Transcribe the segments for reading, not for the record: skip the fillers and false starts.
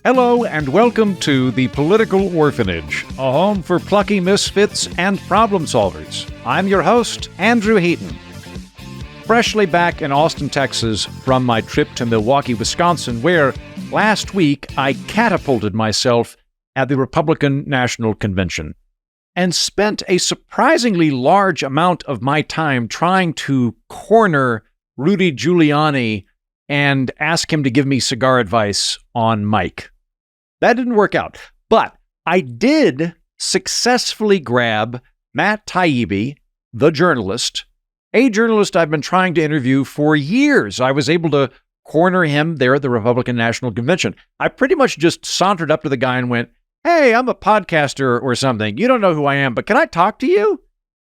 Hello and welcome to the Political Orphanage, a home for plucky misfits and problem solvers. I'm your host, Andrew Heaton. Freshly back in Austin, Texas from my trip to Milwaukee, Wisconsin, where last week I catapulted myself at the Republican National Convention and spent a surprisingly large amount of my time trying to corner Rudy Giuliani and ask him to give me cigar advice on Mike. That didn't work out, but I did successfully grab Matt Taibbi, the journalist, a journalist I've been trying to interview for years. I was able to corner him there at the Republican National Convention. I pretty much just sauntered up to the guy and went, "Hey, I'm a podcaster or something. You don't know who I am, but can I talk to you?"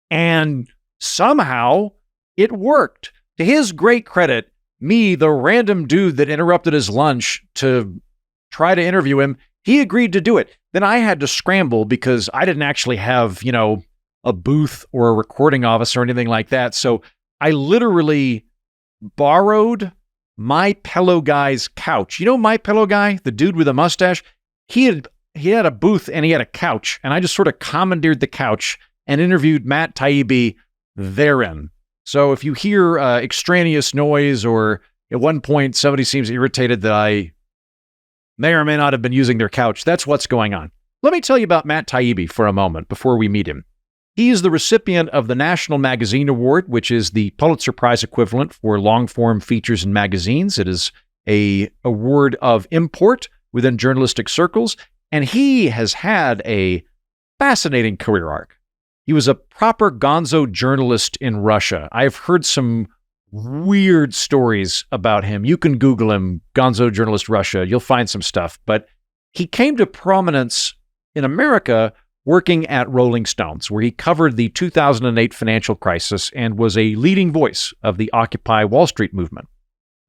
And somehow it worked. To his great credit, me, the random dude that interrupted his lunch to try to interview him, he agreed to do it. Then I had to scramble because I didn't actually have, a booth or a recording office or anything like that. So I literally borrowed My Pillow Guy's couch. You know My Pillow Guy, the dude with a mustache? He had a booth and he had a couch, and I just sort of commandeered the couch and interviewed Matt Taibbi therein. So if you hear extraneous noise, or at one point somebody seems irritated that I may or may not have been using their couch, that's what's going on. Let me tell you about Matt Taibbi for a moment before we meet him. He is the recipient of the National Magazine Award, which is the Pulitzer Prize equivalent for long-form features in magazines. It is an award of import within journalistic circles, and he has had a fascinating career arc. He was a proper gonzo journalist in Russia. I've heard some weird stories about him. You can Google him, gonzo journalist Russia. You'll find some stuff. But he came to prominence in America working at Rolling Stones, where he covered the 2008 financial crisis and was a leading voice of the Occupy Wall Street movement.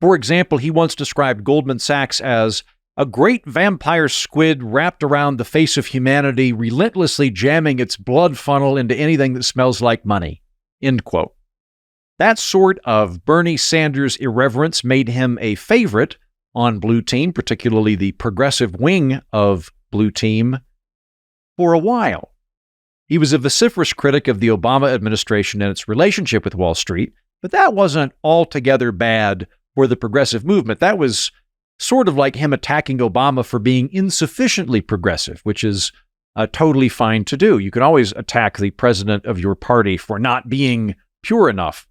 For example, he once described Goldman Sachs as a great vampire squid wrapped around the face of humanity, relentlessly jamming its blood funnel into anything that smells like money. End quote. That sort of Bernie Sanders irreverence made him a favorite on Blue Team, particularly the progressive wing of Blue Team, for a while. He was a vociferous critic of the Obama administration and its relationship with Wall Street, but that wasn't altogether bad for the progressive movement. That was sort of like him attacking Obama for being insufficiently progressive, which is totally fine to do. You can always attack the president of your party for not being pure enough.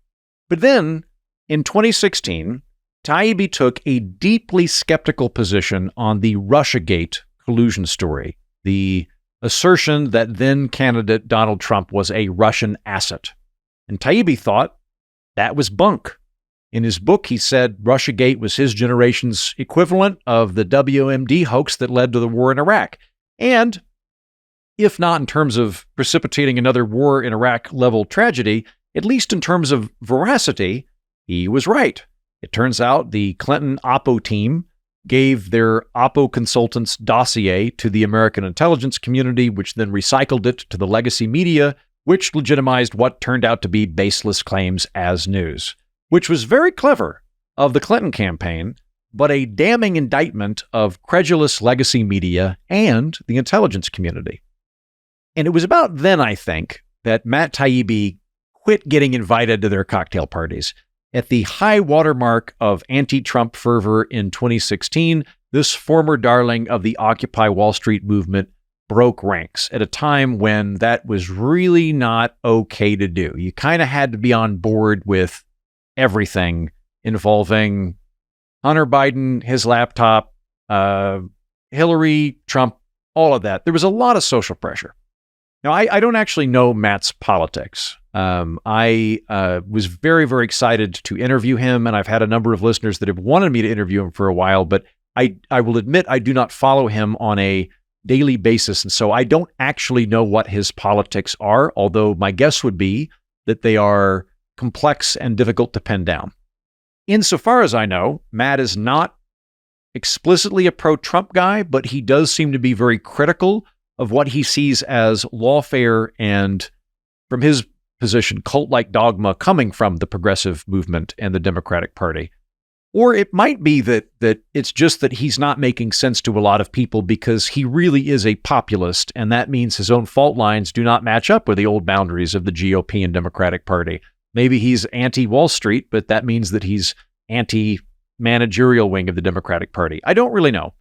But then, in 2016, Taibbi took a deeply skeptical position on the Russiagate collusion story, the assertion that then candidate Donald Trump was a Russian asset. And Taibbi thought that was bunk. In his book, he said Russiagate was his generation's equivalent of the WMD hoax that led to the war in Iraq. And, if not in terms of precipitating another war in Iraq level tragedy, at least in terms of veracity, he was right. It turns out the Clinton Oppo team gave their Oppo consultants' dossier to the American intelligence community, which then recycled it to the legacy media, which legitimized what turned out to be baseless claims as news, which was very clever of the Clinton campaign, but a damning indictment of credulous legacy media and the intelligence community. And it was about then, I think, that Matt Taibbi quit getting invited to their cocktail parties. At the high watermark of anti-Trump fervor in 2016, this former darling of the Occupy Wall Street movement broke ranks at a time when that was really not okay to do. You kind of had to be on board with everything involving Hunter Biden, his laptop, Hillary, Trump, all of that. There was a lot of social pressure. Now, I don't actually know Matt's politics. I was very, very excited to interview him, and I've had a number of listeners that have wanted me to interview him for a while, but I will admit I do not follow him on a daily basis, and so I don't actually know what his politics are, although my guess would be that they are complex and difficult to pin down. Insofar as I know, Matt is not explicitly a pro-Trump guy, but he does seem to be very critical of what he sees as lawfare and, from his position, cult-like dogma coming from the progressive movement and the Democratic Party. Or it might be that it's just that he's not making sense to a lot of people because he really is a populist, and that means his own fault lines do not match up with the old boundaries of the GOP and Democratic Party. Maybe he's anti-Wall Street, but that means that he's anti-managerial wing of the Democratic Party. I don't really know.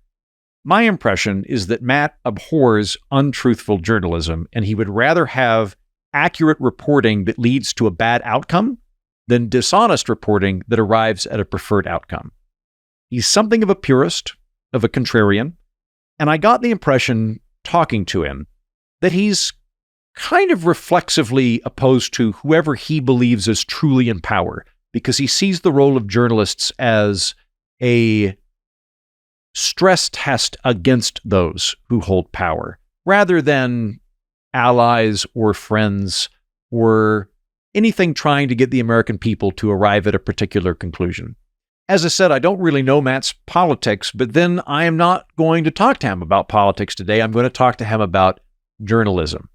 My impression is that Matt abhors untruthful journalism, and he would rather have accurate reporting that leads to a bad outcome than dishonest reporting that arrives at a preferred outcome. He's something of a purist, of a contrarian, and I got the impression, talking to him, that he's kind of reflexively opposed to whoever he believes is truly in power, because he sees the role of journalists as a stress test against those who hold power, rather than allies or friends or anything trying to get the American people to arrive at a particular conclusion. As I said, I don't really know Matt's politics, but then I am not going to talk to him about politics today. I'm going to talk to him about journalism.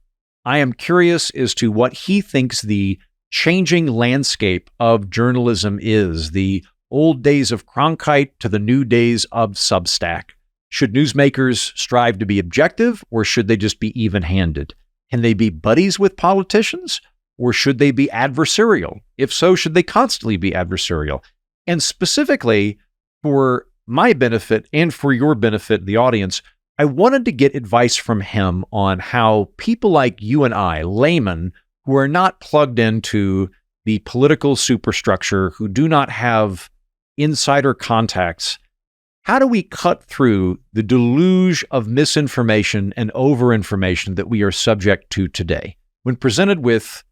I am curious as to what he thinks the changing landscape of journalism is, the old days of Cronkite to the new days of Substack. Should newsmakers strive to be objective, or should they just be even-handed? Can they be buddies with politicians? Or should they be adversarial? If so, should they constantly be adversarial? And specifically, for my benefit and for your benefit, the audience, I wanted to get advice from him on how people like you and I, laymen, who are not plugged into the political superstructure, who do not have insider contacts, how do we cut through the deluge of misinformation and overinformation that we are subject to today? When presented with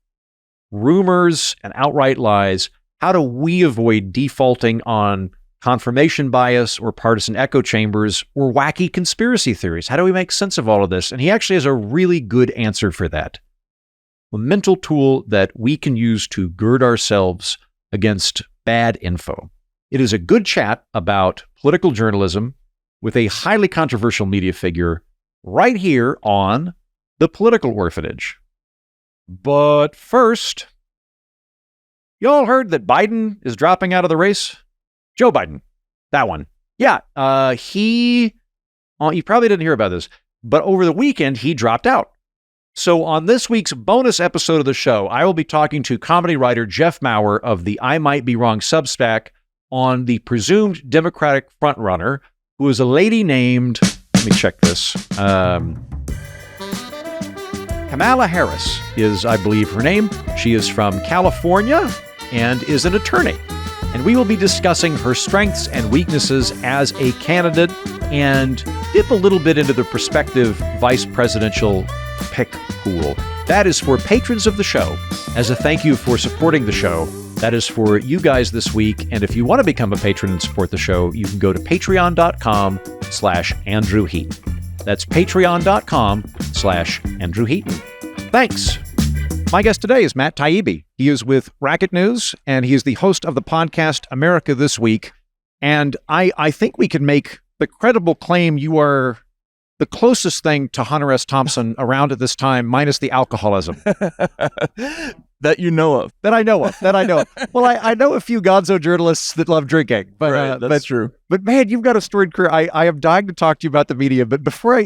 rumors and outright lies, how do we avoid defaulting on confirmation bias or partisan echo chambers or wacky conspiracy theories? How do we make sense of all of this? And he actually has a really good answer for that. A mental tool that we can use to gird ourselves against bad info. It is a good chat about political journalism with a highly controversial media figure right here on The Political Orphanage. But first, y'all heard that Biden is dropping out of the race? Joe Biden, that one. Yeah, you probably didn't hear about this, but over the weekend, he dropped out. So on this week's bonus episode of the show, I will be talking to comedy writer Jeff Maurer of the I Might Be Wrong Substack on the presumed Democratic frontrunner, who is a lady named, let me check this, Kamala Harris is, I believe, her name. She is from California and is an attorney. And we will be discussing her strengths and weaknesses as a candidate and dip a little bit into the prospective vice presidential pick pool. That is for patrons of the show. As a thank you for supporting the show, that is for you guys this week. And if you want to become a patron and support the show, you can go to patreon.com/Andrew Heaton. That's patreon.com/Andrew Heaton. Thanks. My guest today is Matt Taibbi. He is with Racket News, and he is the host of the podcast America This Week. And I think we can make the credible claim you are the closest thing to Hunter S. Thompson around at this time, minus the alcoholism. That you know of. That I know of. Well, I know a few gonzo journalists that love drinking. But, right, that's true. But man, you've got a storied career. I am dying to talk to you about the media, but before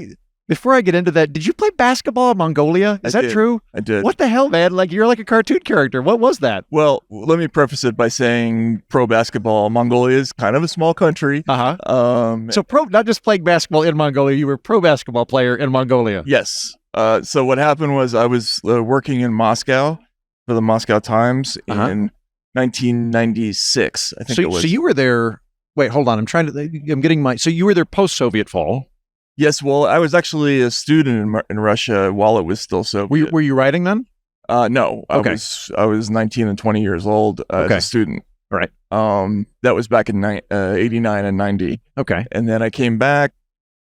I get into that, did you play basketball in Mongolia? Is that true? I did. What the hell, man? Like, you're like a cartoon character. What was that? Well, let me preface it by saying pro basketball. Mongolia is kind of a small country. So not just playing basketball in Mongolia, you were a pro basketball player in Mongolia. Yes. So what happened was I was working in Moscow for the Moscow Times in 1996, I think it was. So you were there, wait, hold on. So you were there post-Soviet fall. Yes, well, I was actually a student in Russia while it was still Soviet. Were you writing then? No. Okay. I was 19 and 20 years old as a student. All right. That was back in 89 and 90. Okay. And then I came back.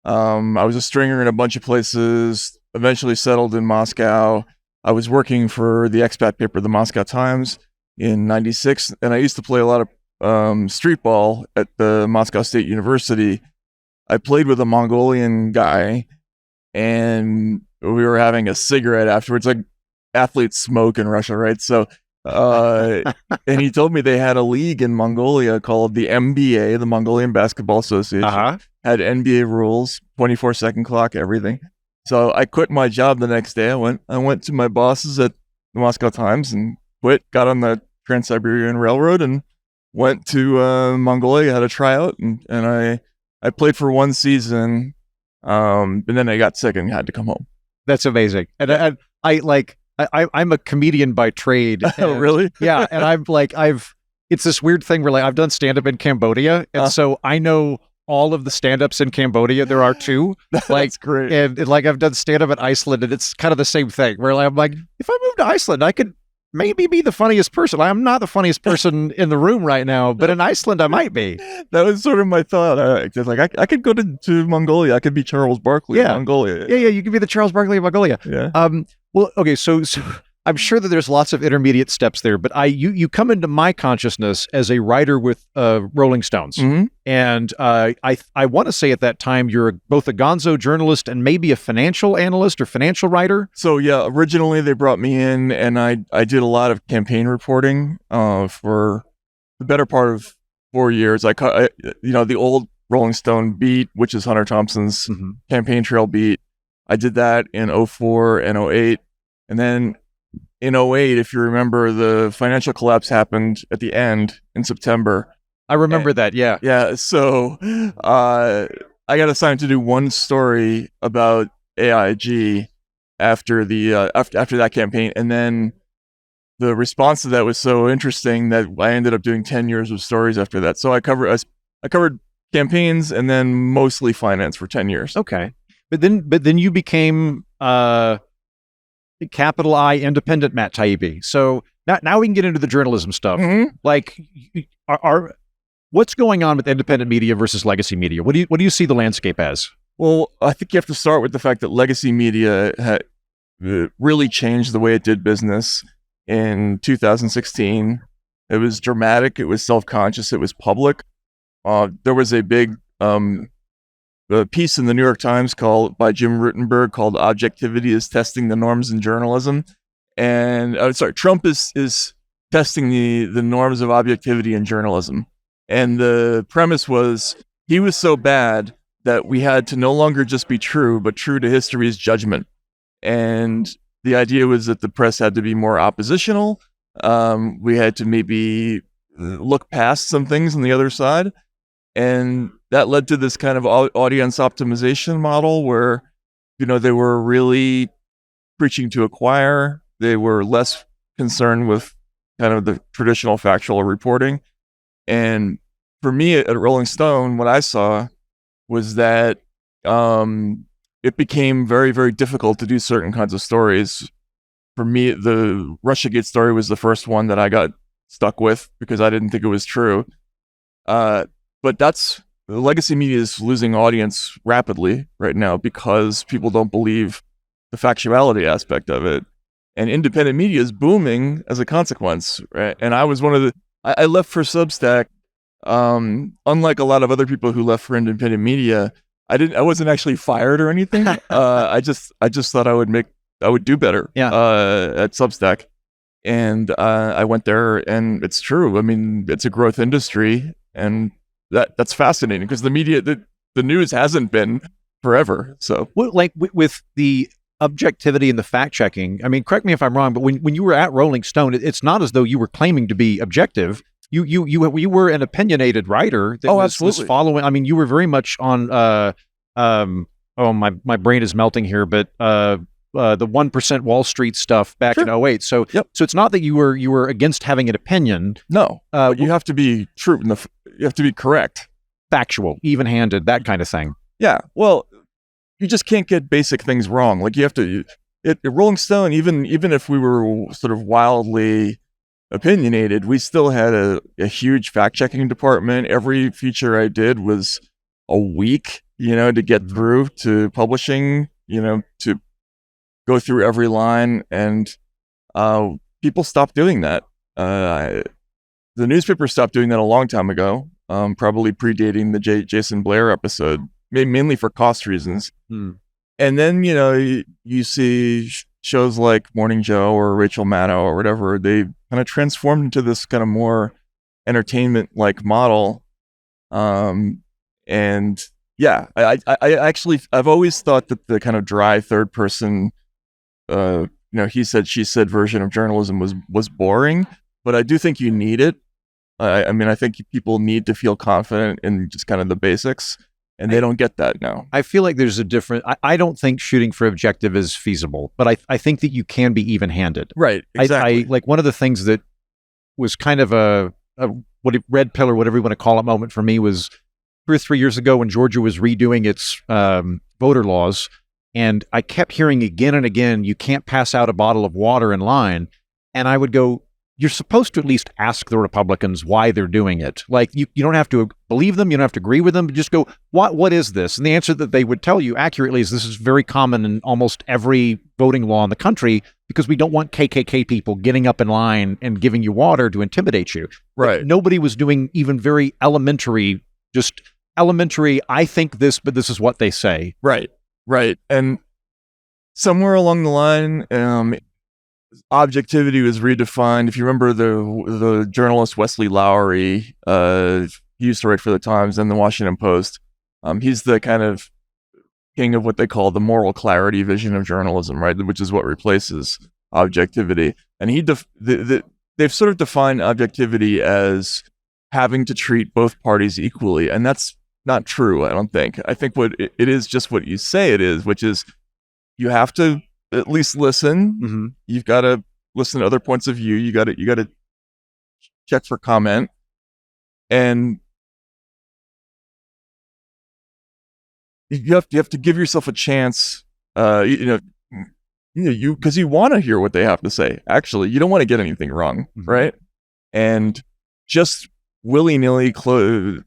I was a stringer in a bunch of places, eventually settled in Moscow. I was working for the expat paper, the Moscow Times, in 96. And I used to play a lot of street ball at the Moscow State University. I played with a Mongolian guy, and we were having a cigarette afterwards. Like, athletes smoke in Russia, right? So And he told me they had a league in Mongolia called the MBA, the Mongolian Basketball Association. Had NBA rules, 24-second clock, everything. So I quit my job the next day. I went to my bosses at the Moscow Times and quit, got on the Trans-Siberian Railroad and went to Mongolia, had a tryout, and I played for one season, and then I got sick and had to come home. That's amazing. And I'm a comedian by trade. Oh, really? Yeah. And it's this weird thing where I've done stand-up in Cambodia. And so I know all of the stand-ups in Cambodia. There are two. That's great. And I've done stand-up in Iceland, and it's kind of the same thing where I'm like, if I moved to Iceland, I could maybe be the funniest person. I'm not the funniest person in the room right now, but in Iceland, I might be. That was sort of my thought. I could go to Mongolia. I could be Charles Barkley in Mongolia. Yeah, you could be the Charles Barkley of Mongolia. Yeah. Well, okay, so I'm sure that there's lots of intermediate steps there, but you come into my consciousness as a writer with Rolling Stones, and I want to say at that time you're both a gonzo journalist and maybe a financial analyst or financial writer. So yeah, originally they brought me in, and I did a lot of campaign reporting for the better part of 4 years. The old Rolling Stone beat, which is Hunter Thompson's campaign trail beat. I did that in 2004 and 2008. And then in 2008, if you remember, the financial collapse happened at the end in September. I remember that, yeah. Yeah, so I got assigned to do one story about AIG after that campaign. And then the response to that was so interesting that I ended up doing 10 years of stories after that. So I covered campaigns and then mostly finance for 10 years. Okay. But then you became capital I independent Matt Taibbi. So now we can get into the journalism stuff. Like, what's going on with independent media versus legacy media? What do you see the landscape as? Well, I think you have to start with the fact that legacy media had really changed the way it did business in 2016. It was dramatic. It was self-conscious. It was public. There was a big piece in the New York Times by Jim Rutenberg called "Objectivity is Testing the Norms in Journalism," and Trump is testing the norms of objectivity in journalism. And the premise was he was so bad that we had to no longer just be true, but true to history's judgment. And the idea was that the press had to be more oppositional. We had to maybe look past some things on the other side. And that led to this kind of audience optimization model where, they were really preaching to a choir. They were less concerned with kind of the traditional factual reporting. And for me at Rolling Stone, what I saw was that it became very, very difficult to do certain kinds of stories. For me, the Russiagate story was the first one that I got stuck with because I didn't think it was true. But the legacy media is losing audience rapidly right now because people don't believe the factuality aspect of it. And independent media is booming as a consequence, right? And I was I left for Substack. Unlike a lot of other people who left for independent media, I wasn't actually fired or anything. I just thought I would do better at Substack. And I went there, and it's true. I mean, it's a growth industry, and that's fascinating because the media, the news hasn't been forever. So, with the objectivity and the fact checking, I mean, correct me if I'm wrong, but when you were at Rolling Stone, it's not as though you were claiming to be objective. You were an opinionated writer that was following. I mean, you were very much on. My brain is melting here, but the 1% Wall Street stuff back in 2008. So, so it's not that you were against having an opinion. No, you have to be true. You have to be correct, factual, even-handed, that kind of thing. Yeah. Well, you just can't get basic things wrong. Like you have to. At Rolling Stone, even if we were sort of wildly opinionated, we still had a huge fact-checking department. Every feature I did was a week, to get through to publishing, to go through every line. And people stopped doing that. The newspaper stopped doing that a long time ago, probably predating the Jason Blair episode, mainly for cost reasons. And then, you see shows like Morning Joe or Rachel Maddow or whatever, they kind of transformed into this kind of more entertainment-like model. And yeah, I actually, I've always thought that the kind of dry third person, he said, she said version of journalism was boring, but I do think you need it. I mean, I think people need to feel confident in just kind of the basics, and they don't get that now. I feel like there's a different, I don't think shooting for objective is feasible, but I think that you can be even-handed. Right, exactly. I like one of the things that was kind of a red pill or whatever you want to call it moment for me was 2 or 3 years ago when Georgia was redoing its voter laws, and I kept hearing again and again, you can't pass out a bottle of water in line, and I would go, you're supposed to at least ask the Republicans why they're doing it. Like, you don't have to believe them, you don't have to agree with them, but just go, what is this? And the answer that they would tell you accurately is this is very common in almost every voting law in the country because we don't want KKK people getting up in line and giving you water to intimidate you. Right. Like, nobody was doing even very elementary, I think this, but this is what they say. Right. And somewhere along the line, objectivity was redefined. If you remember the journalist Wesley Lowery, he used to write for the Times and the Washington Post. He's the kind of king of what they call the moral clarity vision of journalism, right? Which is what replaces objectivity. And they've sort of defined objectivity as having to treat both parties equally, and that's not true. I don't think. I think what it is just what you say it is, which is you have to at least listen. Mm-hmm. You've got to listen to other points of view. You got to check for comment, and you have to give yourself a chance. Because you want to hear what they have to say. Actually, you don't want to get anything wrong, mm-hmm. right? And just willy-nilly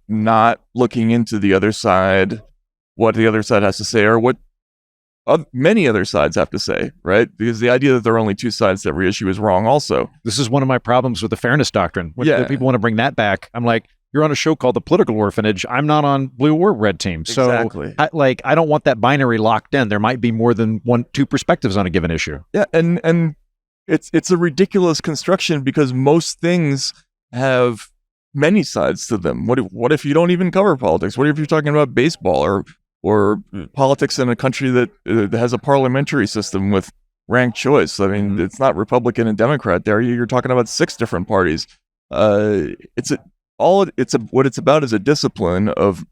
not looking into the other side, what the other side has to say, or what many other sides have to say, right? Because the idea that there are only two sides to every issue is wrong also. This is one of my problems with the fairness doctrine. When people want to bring that back, I'm like, you're on a show called The Political Orphanage. I'm not on blue or red team. So exactly. I don't want that binary locked in. There might be more than two perspectives on a given issue. Yeah, and it's a ridiculous construction because most things have many sides to them. What if you don't even cover politics? What if you're talking about baseball or politics in a country that has a parliamentary system with ranked choice? I mean, it's not Republican and Democrat there. You're talking about 6 different parties. What it's about is a discipline of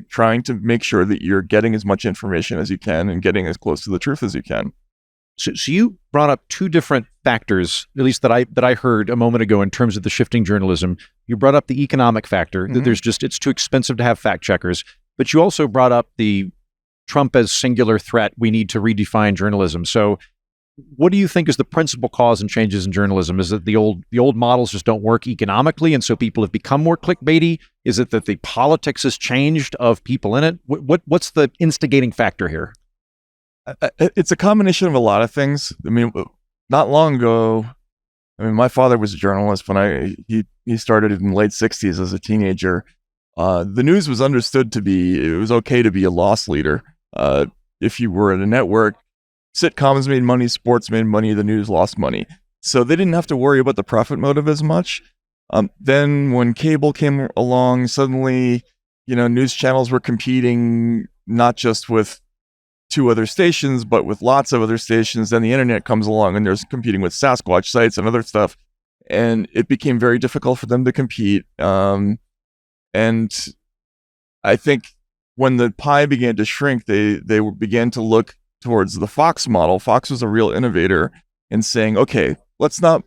trying to make sure that you're getting as much information as you can and getting as close to the truth as you can. So you brought up 2 different factors, at least that I heard a moment ago in terms of the shifting journalism. You brought up the economic factor, that it's too expensive to have fact checkers, but you also brought up the Trump as singular threat. We need to redefine journalism. So what do you think is the principal cause in changes in journalism? Is it the old models just don't work economically, and so people have become more clickbaity? Is it that the politics has changed of people in it? What's the instigating factor here? It's a combination of a lot of things. I mean, not long ago, my father was a journalist when he started in the late 60s as a teenager. The news was understood it was okay to be a loss leader. If you were at a network, sitcoms made money, sports made money, the news lost money. So they didn't have to worry about the profit motive as much. Then when cable came along, suddenly, news channels were competing not just with 2 other stations, but with lots of other stations. Then the internet comes along and there's competing with Sasquatch sites and other stuff. And it became very difficult for them to compete. And I think when the pie began to shrink, they began to look towards the Fox model. Fox was a real innovator in saying, okay, let's not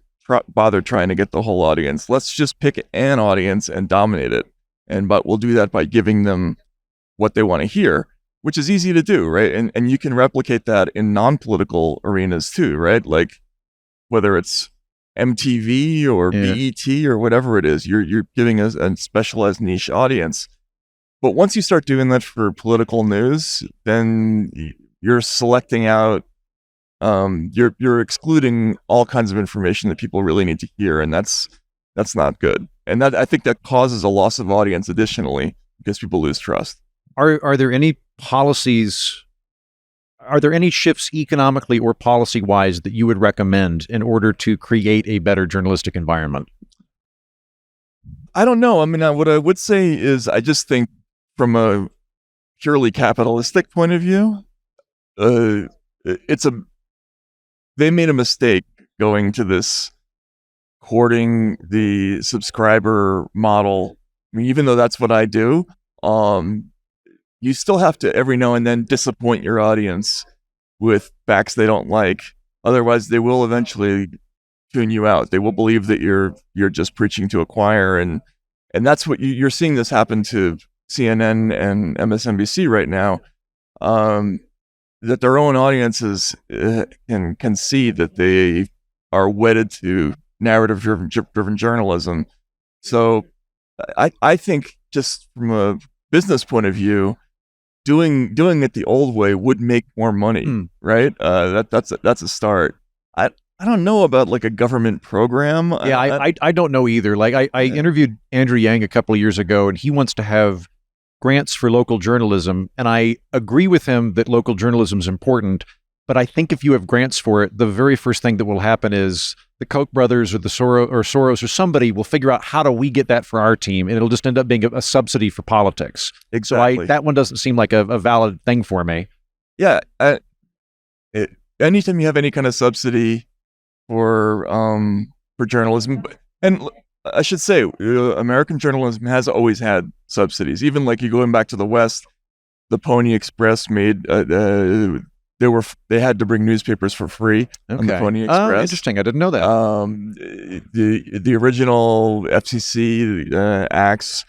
bother trying to get the whole audience. Let's just pick an audience and dominate it. But we'll do that by giving them what they want to hear, which is easy to do, right? And you can replicate that in non-political arenas too, right? Like whether it's MTV or BET or whatever it is, you're giving a specialized niche audience. But once you start doing that for political news, then you're selecting out, you're excluding all kinds of information that people really need to hear, and that's not good. And I think that causes a loss of audience additionally because people lose trust. Are there any policies are there any shifts economically or policy-wise that you would recommend in order to create a better journalistic environment? I don't know. I mean, what I would say is I just think from a purely capitalistic point of view, they made a mistake going to this courting the subscriber model. I mean, even though that's what I do, you still have to every now and then disappoint your audience with facts they don't like. Otherwise, they will eventually tune you out. They will believe that you're just preaching to a choir, and that's what you're seeing this happen to CNN and MSNBC right now. That their own audiences can see that they are wedded to narrative-driven journalism. So I think just from a business point of view, doing it the old way would make more money, right? That's a start. I don't know about like a government program. Yeah, I don't know either. Like I interviewed Andrew Yang a couple of years ago, and he wants to have grants for local journalism, and I agree with him that local journalism is important. But I think if you have grants for it, the very first thing that will happen is the Koch brothers or the Soros or somebody will figure out how do we get that for our team, and it'll just end up being a subsidy for politics. Exactly. So that one doesn't seem like a valid thing for me. Yeah. Anytime you have any kind of subsidy for journalism, and I should say, American journalism has always had subsidies. Even like you going back to the West, the Pony Express made they had to bring newspapers for free on the Pony Express. Oh, interesting. I didn't know that. The original FCC acts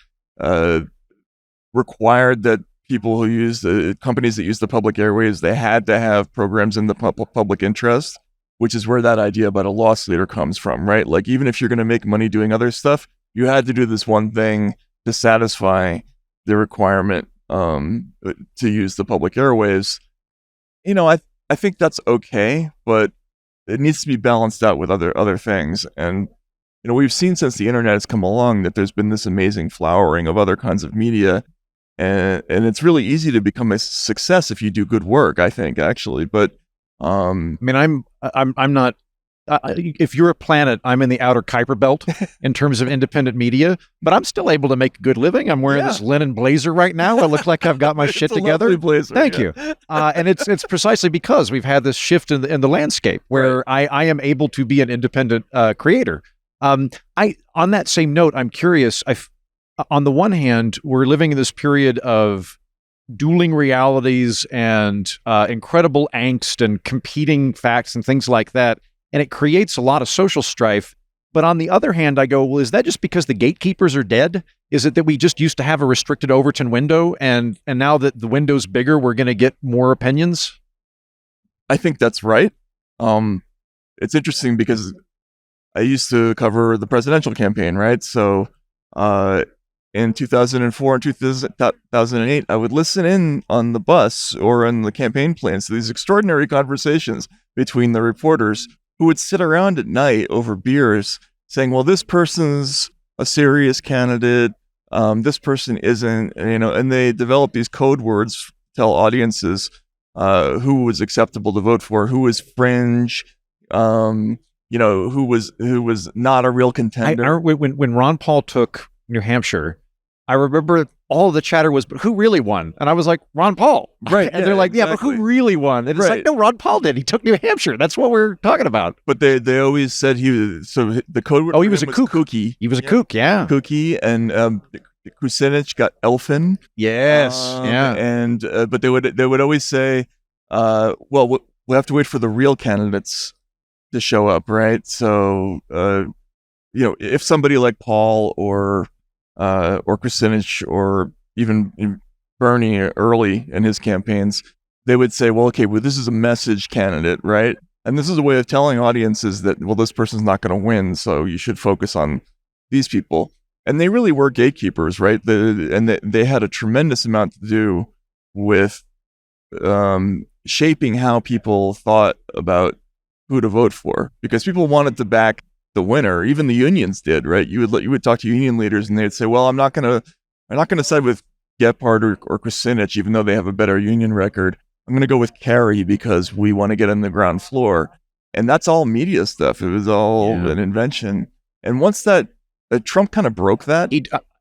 required that people who use companies that use the public airwaves, they had to have programs in the public interest, which is where that idea about a loss leader comes from, right? Like, even if you're going to make money doing other stuff, you had to do this one thing to satisfy the requirement to use the public airwaves. You know, I think that's okay, but it needs to be balanced out with other things. And, you know, we've seen since the internet has come along that there's been this amazing flowering of other kinds of media. And it's really easy to become a success if you do good work, I think, actually. But I mean, I'm not. If you're a planet, I'm in the outer Kuiper belt in terms of independent media, but I'm still able to make a good living. I'm wearing this linen blazer right now. I look like I've got my shit together. Blazer, Thank you. And it's precisely because we've had this shift in the landscape where I am able to be an independent creator. On that same note, I'm curious. On the one hand, we're living in this period of dueling realities and incredible angst and competing facts and things like that. And it creates a lot of social strife. But on the other hand, I go, well, is that just because the gatekeepers are dead? Is it that we just used to have a restricted Overton window, and now that the window's bigger, we're going to get more opinions? I think that's right. It's interesting because I used to cover the presidential campaign, right? So in 2004 and 2008, I would listen in on the bus or on the campaign plans to these extraordinary conversations between the reporters who would sit around at night over beers saying, well, this person's a serious candidate, this person isn't, and they develop these code words to tell audiences who was acceptable to vote for, who was fringe, who was not a real contender. When Ron Paul took New Hampshire, I remember all the chatter was, but who really won? And I was like, Ron Paul. Right. And they're like, exactly. Yeah, but who really won? And it's like, no, Ron Paul did. He took New Hampshire. That's what we're talking about. But they always said the code word. Oh, he was a kook. Kooky. He was a kook, yeah. Kooky, and Kucinich got elfin. Yes, yeah. And but they would always say, well, we'll have to wait for the real candidates to show up, right? So, if somebody like Paul or Kucinich or even Bernie early in his campaigns, they would say, well, okay, this is a message candidate, right? And this is a way of telling audiences that, well, this person's not going to win, so you should focus on these people. And they really were gatekeepers, right? They had a tremendous amount to do with shaping how people thought about who to vote for, because people wanted to back the winner. Even the unions did, right? You would talk to union leaders, and they'd say, "Well, I'm not gonna side with Gephardt or Kucinich, even though they have a better union record. I'm going to go with Kerry because we want to get on the ground floor. And that's all media stuff. It was all an invention. And once that Trump kind of broke that.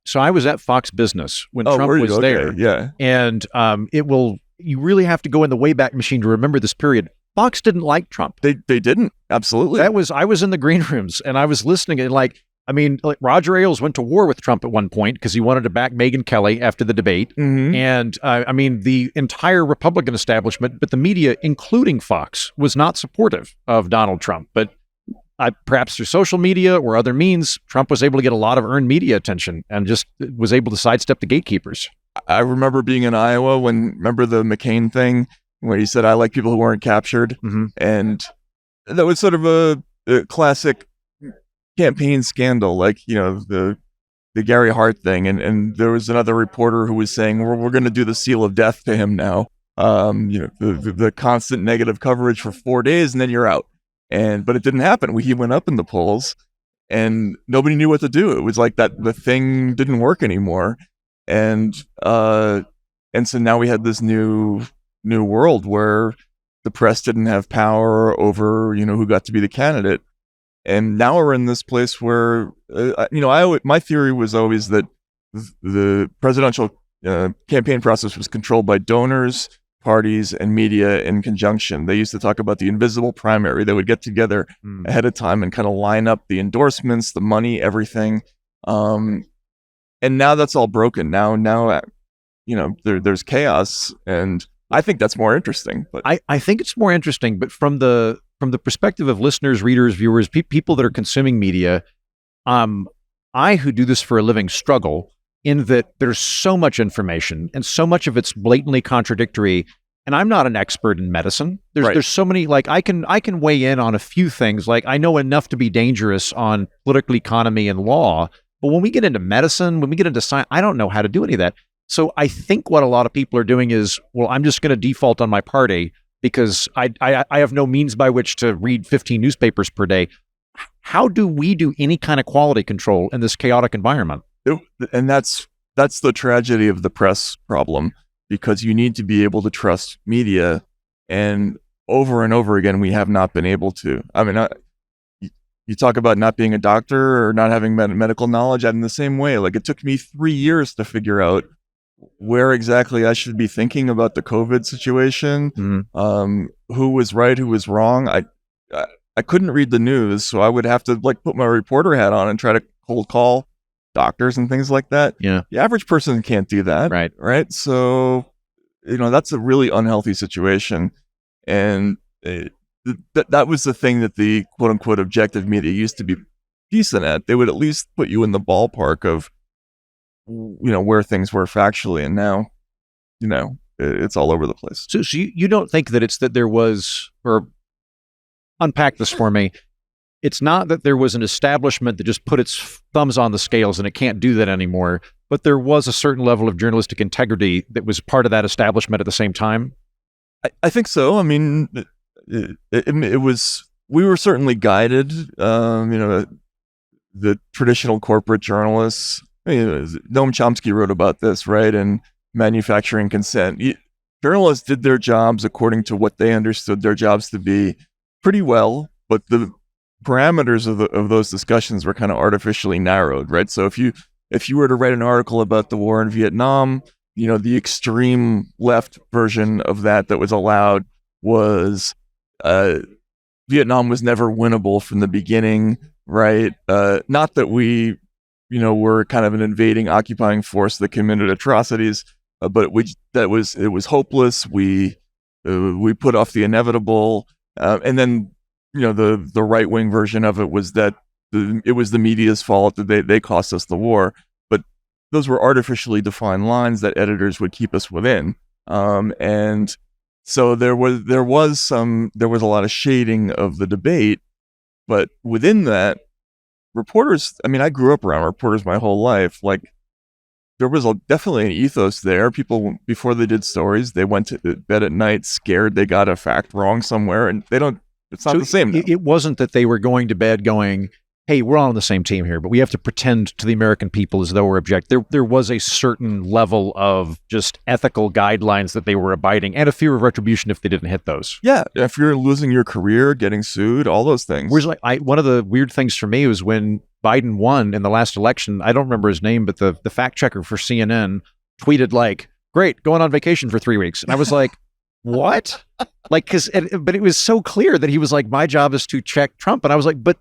So I was at Fox Business when Trump was there. Yeah. And you really have to go in the Wayback Machine to remember this period. Fox didn't like Trump. They didn't. Absolutely. I was in the green rooms and I was listening and Roger Ailes went to war with Trump at one point because he wanted to back Megyn Kelly after the debate. Mm-hmm. And the entire Republican establishment, but the media, including Fox, was not supportive of Donald Trump. But perhaps through social media or other means, Trump was able to get a lot of earned media attention and just was able to sidestep the gatekeepers. I remember being in Iowa remember the McCain thing where he said, I like people who weren't captured. Mm-hmm. And that was sort of a classic campaign scandal, like, the Gary Hart thing. And there was another reporter who was saying, we're going to do the seal of death to him now. The constant negative coverage for 4 days and then you're out. But it didn't happen. He went up in the polls and nobody knew what to do. It was like that the thing didn't work anymore. And so now we had this new world where the press didn't have power over, who got to be the candidate. And now we're in this place where, my theory was always that the presidential campaign process was controlled by donors, parties, and media in conjunction. They used to talk about the invisible primary. They would get together ahead of time and kind of line up the endorsements, the money, everything. And now that's all broken. Now, there's chaos, and I think that's more interesting. But I think it's more interesting, but from the perspective of listeners, readers, viewers, people that are consuming media, I, who do this for a living, struggle in that there's so much information and so much of it's blatantly contradictory. And I'm not an expert in medicine. There's so many, I can weigh in on a few things. Like, I know enough to be dangerous on political economy and law, but when we get into medicine, when we get into science, I don't know how to do any of that. So I think what a lot of people are doing is, well, I'm just going to default on my party because I have no means by which to read 15 newspapers per day. How do we do any kind of quality control in this chaotic environment? And that's the tragedy of the press problem, because you need to be able to trust media, and over again, we have not been able to. I mean, you talk about not being a doctor or not having medical knowledge. I'm the same way. Like, it took me 3 years to figure out where exactly I should be thinking about the COVID situation, who was right, who was wrong. I couldn't read the news, so I would have to put my reporter hat on and try to cold call doctors and things like that. Yeah. The average person can't do that. Right. So, that's a really unhealthy situation. And that was the thing that the quote unquote objective media used to be decent at. They would at least put you in the ballpark of, where things were factually. And now, it's all over the place. So you don't think that it's that there was, or unpack this for me, it's not that there was an establishment that just put its thumbs on the scales and it can't do that anymore, but there was a certain level of journalistic integrity that was part of that establishment at the same time? I think so. I mean, it was, we were certainly guided, the traditional corporate journalists. Noam Chomsky wrote about this, right? And manufacturing consent. Journalists did their jobs according to what they understood their jobs to be pretty well, but the parameters of those discussions were kind of artificially narrowed, right? So if you were to write an article about the war in Vietnam, the extreme left version of that was allowed was Vietnam was never winnable from the beginning, right? Not that we, were kind of an invading, occupying force that committed atrocities, but it was hopeless. We put off the inevitable, and then the right wing version of it was that it was the media's fault that they cost us the war. But those were artificially defined lines that editors would keep us within, and so there was a lot of shading of the debate, but within that, reporters, I mean, I grew up around reporters my whole life. There was definitely an ethos there. People, before they did stories, they went to bed at night scared they got a fact wrong somewhere, and it's not the same now. It wasn't that they were going to bed going, hey, we're all on the same team here, but we have to pretend to the American people as though we're objective. There was a certain level of just ethical guidelines that they were abiding, and a fear of retribution if they didn't hit those. Yeah, if you're losing your career, getting sued, all those things. Whereas, one of the weird things for me was when Biden won in the last election. I don't remember his name, but the fact checker for CNN tweeted like, "Great, going on vacation for 3 weeks," and I was like, "What?" Like, but it was so clear that he was like, "My job is to check Trump," and I was like, "But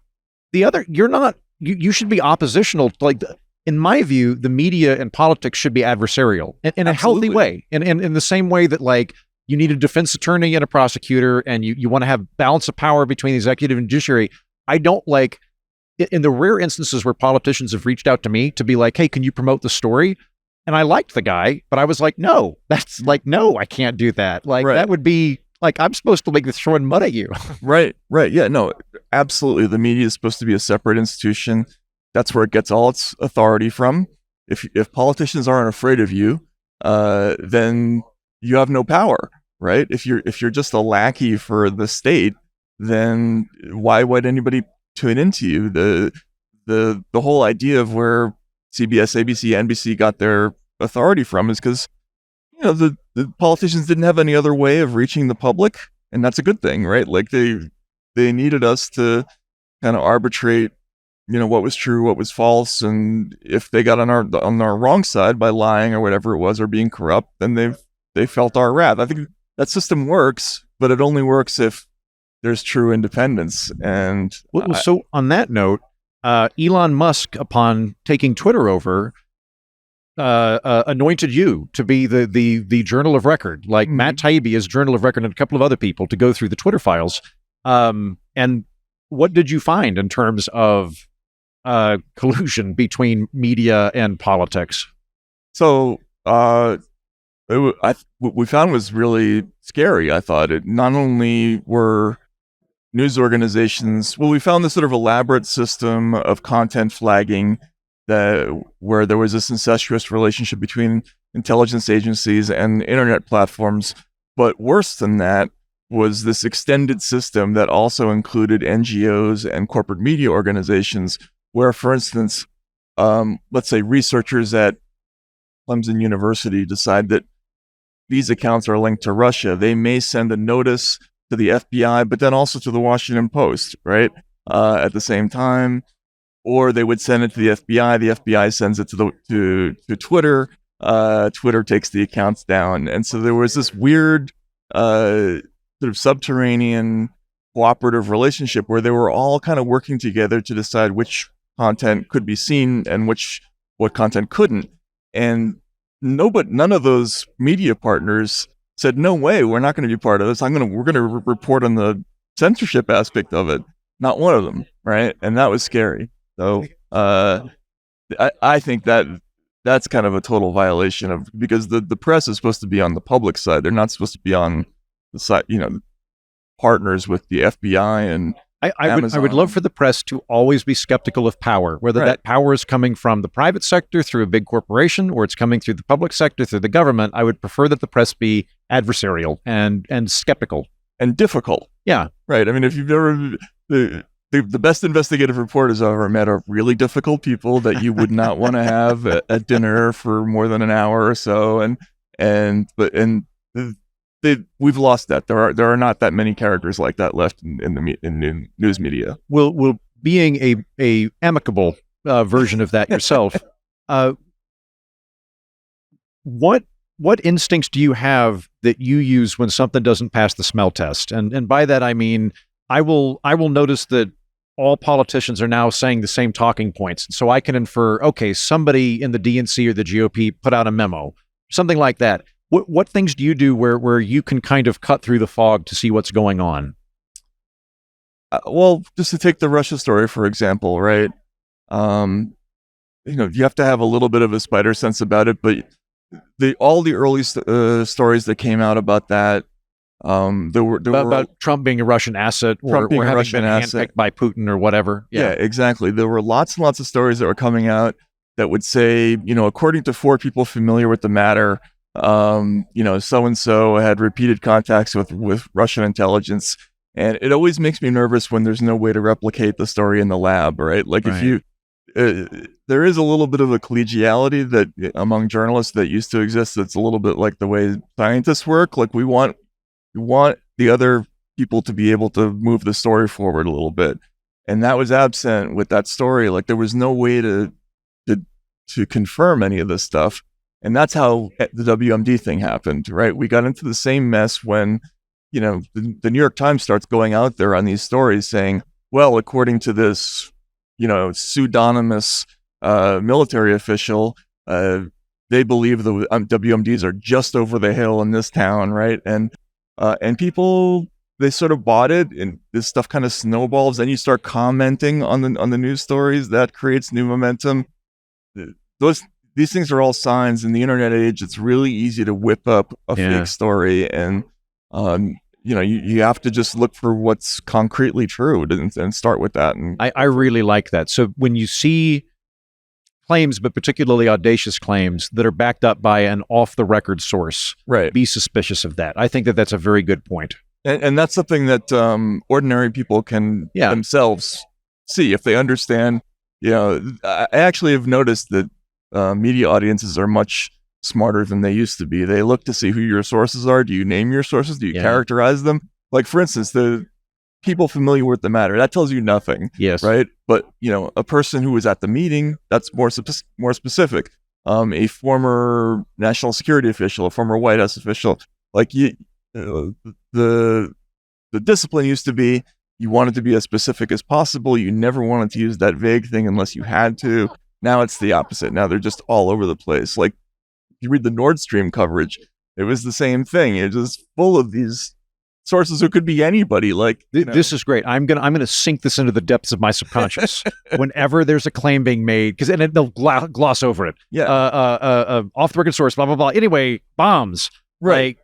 you're not. You should be oppositional." Like, in my view, the media and politics should be adversarial in a healthy way, and in the same way that like you need a defense attorney and a prosecutor, and you want to have balance of power between the executive and judiciary. I don't like. In the rare instances where politicians have reached out to me to be like, "Hey, can you promote the story?" And I liked the guy, but I was like, no, no, I can't do that. Like, that would be like, I'm supposed to like throwing mud at you. Right. Yeah, no, absolutely. The media is supposed to be a separate institution. That's where it gets all its authority from. If politicians aren't afraid of you, then you have no power, right? If you're just a lackey for the state, then why would anybody tune into you? The whole idea of where CBS, ABC, NBC got their authority from is because the politicians didn't have any other way of reaching the public, and that's a good thing, right? Like they needed us to kind of arbitrate, what was true, what was false, and if they got on our wrong side by lying or whatever it was or being corrupt, then they felt our wrath. I think that system works, but it only works if there's true independence. And so on that note, Elon Musk, upon taking Twitter over, anointed you to be the journal of record, like Matt Taibbi is journal of record, and a couple of other people to go through the Twitter files. And what did you find in terms of collusion between media and politics? So what we found was really scary. I thought it not only were news organizations. Well, we found this sort of elaborate system of content flagging where there was this incestuous relationship between intelligence agencies and internet platforms. But worse than that was this extended system that also included NGOs and corporate media organizations, where, for instance, let's say researchers at Clemson University decide that these accounts are linked to Russia. They may send a notice to the FBI, but then also to the Washington Post, right? At the same time, or they would send it to the FBI. The FBI sends it to Twitter. Twitter takes the accounts down, and so there was this weird sort of subterranean cooperative relationship where they were all kind of working together to decide which content could be seen and what content couldn't. And none of those media partners said, "No way, we're not going to be part of this. We're going to report on the censorship aspect of it." Not one of them, right? And that was scary. So I think that's kind of a total violation because the press is supposed to be on the public side. They're not supposed to be on the side, partners with the FBI and I would love for the press to always be skeptical of power, whether that power is coming from the private sector through a big corporation or it's coming through the public sector through the government. I would prefer that the press be adversarial and skeptical. And difficult. Yeah. Right. I mean, if you've ever... The best investigative reporters I've ever met are really difficult people that you would not want to have at dinner for more than an hour or so. We've lost that. There are not that many characters like that left in news media. Well, being a amicable version of that yourself, what instincts do you have that you use when something doesn't pass the smell test? And by that I mean I will notice that all politicians are now saying the same talking points. So I can infer, okay, somebody in the DNC or the GOP put out a memo, something like that. What things do you do where you can kind of cut through the fog to see what's going on? Well, just to take the Russia story, for example, right? You have to have a little bit of a spider sense about it, but all the early stories that came out about that, there were about Trump being a Russian asset or having been handpicked by Putin or whatever. Yeah, exactly. There were lots and lots of stories that were coming out that would say, according to 4 people familiar with the matter, so-and-so had repeated contacts with Russian intelligence. And it always makes me nervous when there's no way to replicate the story in the lab, right? Like if you, there is a little bit of a collegiality that among journalists that used to exist. That's a little bit like the way scientists work. Like we want the other people to be able to move the story forward a little bit. And that was absent with that story. Like there was no way to confirm any of this stuff. And that's how the WMD thing happened, right? We got into the same mess when, the New York Times starts going out there on these stories saying, well, according to this, pseudonymous military official, they believe the WMDs are just over the hill in this town, right? And people, they sort of bought it, and this stuff kind of snowballs. Then you start commenting on the news stories. That creates new momentum. These things are all signs. In the internet age, it's really easy to whip up a fake story, and you have to just look for what's concretely true and start with that. And I really like that. So when you see claims, but particularly audacious claims that are backed up by an off-the-record source, right, be suspicious of that. I think that that's a very good point. And that's something that ordinary people can themselves see if they understand. I actually have noticed that media audiences are much smarter than they used to be. They look to see who your sources are. Do you name your sources? Do you characterize them? Like, for instance, the people familiar with the matter, that tells you nothing. Yes. Right? But, a person who was at the meeting, that's more specific. A former national security official, a former White House official, like the discipline used to be you wanted to be as specific as possible. You never wanted to use that vague thing unless you had to. Now it's the opposite. Now they're just all over the place. Like, you read the Nord Stream coverage, it was the same thing. It's just full of these sources who could be anybody. Like, this is great. I'm gonna sink this into the depths of my subconscious. Whenever there's a claim being made, because they'll gloss over it. Off the record source, blah blah blah. Anyway, bombs. Right. Like,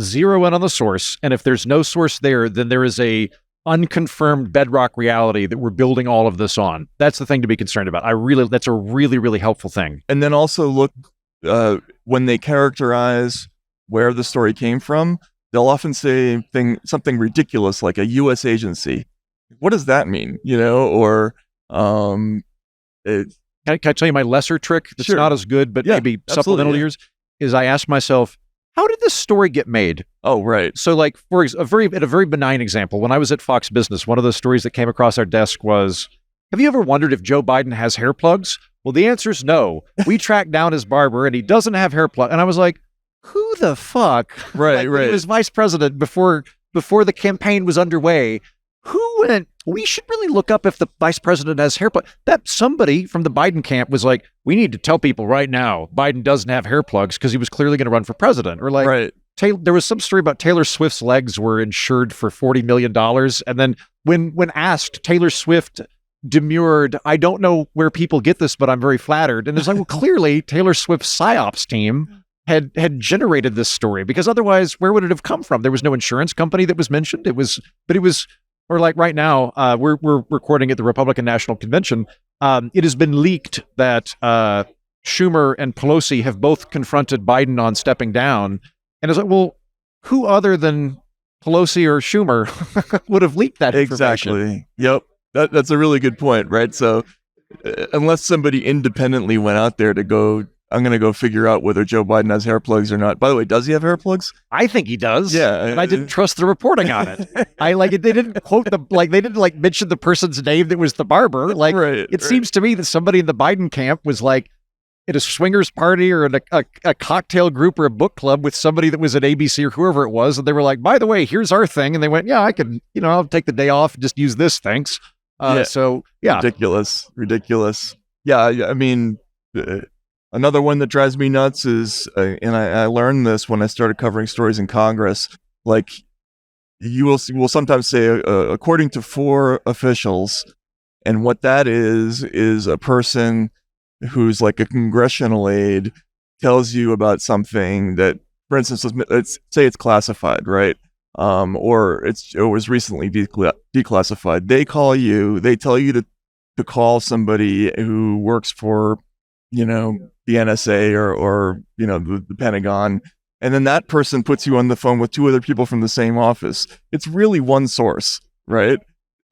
zero in on the source, and if there's no source there, then there is a unconfirmed bedrock reality that we're building all of this on. That's the thing to be concerned about. That's a really, really helpful thing. And then also look, when they characterize where the story came from, they'll often say something ridiculous like a U.S. agency. What does that mean? Or can I tell you my lesser trick that's not as good, but maybe supplemental to yours, is I ask myself, how did this story get made? Oh, right. So, like, for a very benign example, when I was at Fox Business, one of the stories that came across our desk was, have you ever wondered if Joe Biden has hair plugs? Well, the answer is no. We tracked down his barber, and he doesn't have hair plugs. And I was like, who the fuck? Right, right. He was vice president before the campaign was underway. Who went, we should really look up if the vice president has hair plugs. That somebody from the Biden camp was like, we need to tell people right now Biden doesn't have hair plugs because he was clearly going to run for president. Or like, right. There was some story about Taylor Swift's legs were insured for $40 million. And then when asked, Taylor Swift demurred, I don't know where people get this, but I'm very flattered. And it's like, well, clearly Taylor Swift's PSYOPs team had generated this story, because otherwise, where would it have come from? There was no insurance company that was mentioned. Or like right now, we're recording at the Republican National Convention. It has been leaked that Schumer and Pelosi have both confronted Biden on stepping down. And it's like, well, who other than Pelosi or Schumer would have leaked that information? Exactly. Yep. That's a really good point, right? So unless somebody independently went out there to go, I'm going to go figure out whether Joe Biden has hair plugs or not. By the way, does he have hair plugs? I think he does. Yeah. And I didn't trust the reporting on it. They didn't quote they didn't mention the person's name that was the barber. Like, it seems to me that somebody in the Biden camp was like at a swingers party or at a cocktail group or a book club with somebody that was at ABC or whoever it was. And they were like, by the way, here's our thing. And they went, yeah, I can, I'll take the day off and just use this. Thanks. So yeah. Ridiculous. Yeah. I mean, another one that drives me nuts is, and I learned this when I started covering stories in Congress, like you will sometimes say, according to 4 officials, and what that is a person who's like a congressional aide tells you about something that, for instance, let's say it's classified, right? Or it was recently declassified. They call you, they tell you to call somebody who works for, the NSA or the Pentagon, And then that person puts you on the phone with two other people from the same office. It's really one source, right?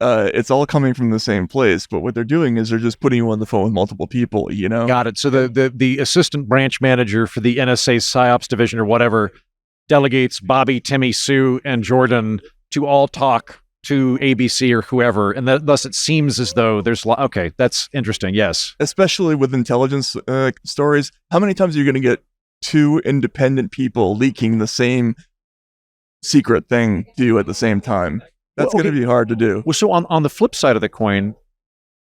It's all coming from the same place, but what they're doing is they're just putting you on the phone with multiple people, you know? Got it. So the assistant branch manager for the NSA PSYOPs division or whatever delegates Bobby, Timmy, Sue, and Jordan to all talk to ABC or whoever, and thus it seems as though there's... Okay, that's interesting, yes. Especially with intelligence stories, how many times are you going to get two independent people leaking the same secret thing to you at the same time? That's going to be hard to do. Well, so on the flip side of the coin,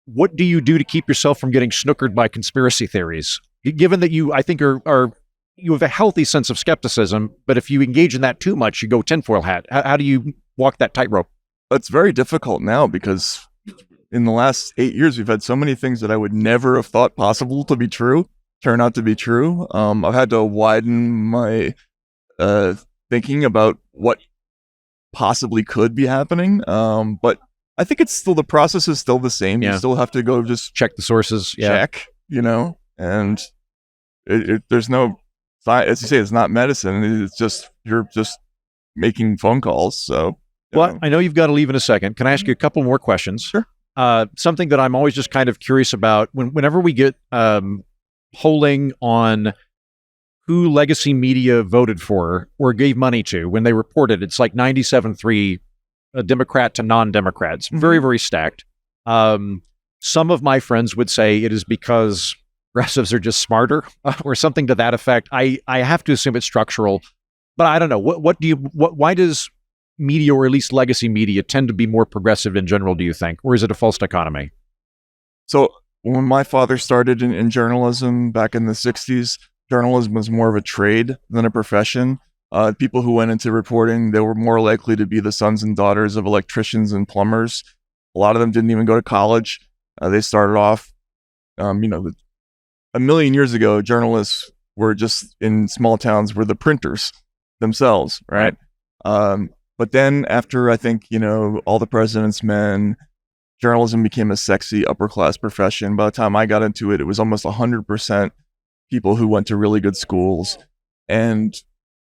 what do you do to keep yourself from getting snookered by conspiracy theories? Given that you, I think, you have a healthy sense of skepticism, but if you engage in that too much, you go tinfoil hat. How do you walk that tightrope? It's very difficult now because in the last 8 years, we've had so many things that I would never have thought possible to be true turn out to be true. I've had to widen my thinking about what possibly could be happening. But I think the process is still the same. Yeah. You still have to go just check the sources. Check, and there's no, as you say, it's not medicine. It's just, you're just making phone calls. So, well, I know you've got to leave in a second. Can I ask you a couple more questions? Sure. Something that I'm always just kind of curious about whenever we get polling on who legacy media voted for or gave money to when they reported, it's like 97-3 Democrat to non-Democrats. Very, very stacked. Some of my friends would say it is because progressives are just smarter or something to that effect. I have to assume it's structural, but I don't know. Why does media, or at least legacy media, tend to be more progressive in general, do you think? Or is it a false dichotomy? So when my father started in journalism back in the 60s, journalism was more of a trade than a profession. People who went into reporting, they were more likely to be the sons and daughters of electricians and plumbers. A lot of them didn't even go to college. They started off, a million years ago, journalists were just in small towns were the printers themselves, right? But then after, I think, All the President's Men, journalism became a sexy upper class profession. By the time I got into it, it was almost 100% people who went to really good schools, and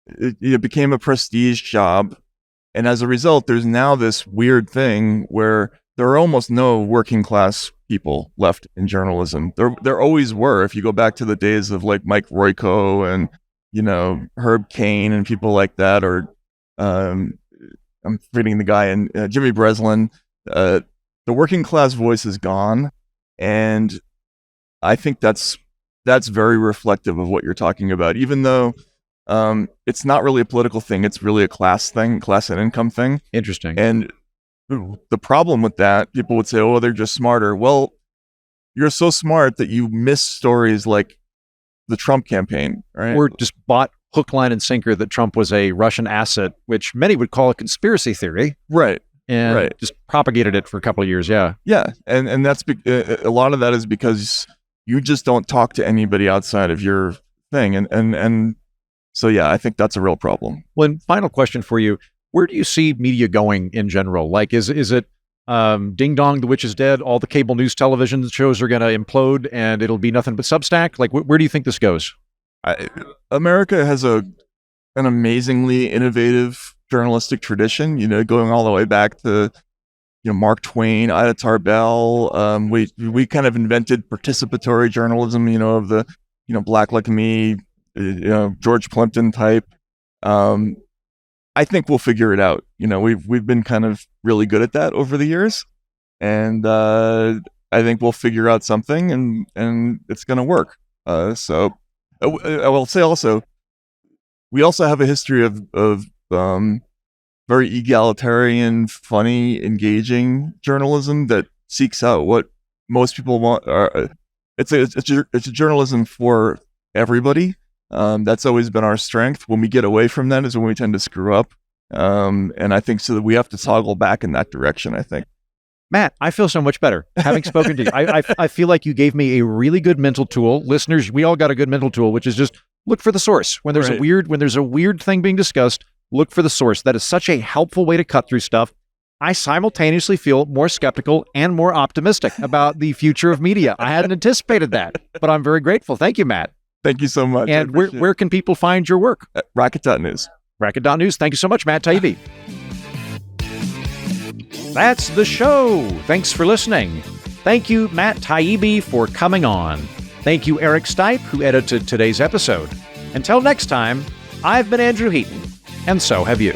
it became a prestige job. And as a result, there's now this weird thing where there are almost no working class people left in journalism. There always were. If you go back to the days of like Mike Royko and Herb Cain and people like that, or I'm forgetting the guy, and Jimmy Breslin. The working class voice is gone, and I think that's very reflective of what you're talking about. Even though it's not really a political thing, it's really a class thing, class and income thing. Interesting. And the problem with that, people would say, "Oh, they're just smarter." Well, you're so smart that you miss stories like the Trump campaign, right? Or just bought hook, line, and sinker that Trump was a Russian asset, which many would call a conspiracy theory. Right. And just propagated it for a couple of years, yeah. Yeah, and that's a lot of that is because you just don't talk to anybody outside of your thing, and so yeah, I think that's a real problem. Well, and final question for you: where do you see media going in general? Like, is it ding dong, the witch is dead? All the cable news television shows are going to implode, and it'll be nothing but Substack. Like, where do you think this goes? America has an amazingly innovative journalistic tradition, going all the way back to, Mark Twain, Ida Tarbell. We kind of invented participatory journalism, of the, Black Like Me, George Plimpton type. I think we'll figure it out. We've been kind of really good at that over the years, and I think we'll figure out something, and it's going to work. So I will say also, we also have a history of very egalitarian, funny, engaging journalism that seeks out what most people want. It's a journalism for everybody. That's always been our strength. When we get away from that is when we tend to screw up. And I think so that we have to toggle back in that direction, I think. Matt, I feel so much better having spoken to you. I feel like you gave me a really good mental tool. Listeners, we all got a good mental tool, which is just look for the source. When there's a weird thing being discussed, look for the source. That is such a helpful way to cut through stuff. I simultaneously feel more skeptical and more optimistic about the future of media. I hadn't anticipated that, but I'm very grateful. Thank you, Matt. Thank you so much. And where can people find your work? At Racket.news. Racket.news. Thank you so much, Matt Taibbi. That's the show. Thanks for listening. Thank you, Matt Taibbi, for coming on. Thank you, Eric Stipe, who edited today's episode. Until next time, I've been Andrew Heaton, and so have you.